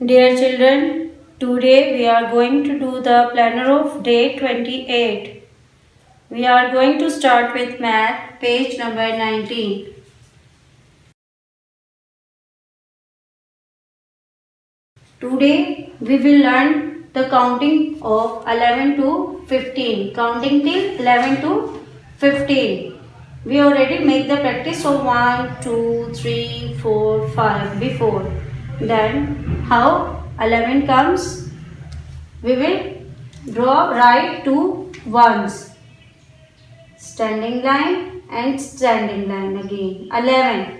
Dear children, today we are going to do the planner of day 28. We are going to start with math, page number 19. Today we will learn the counting of 11 to 15. Counting till 11 to 15. We already make the practice of 1, 2, 3, 4, 5 before. Then how 11 comes? We will write two ones. Standing line and standing line again. 11.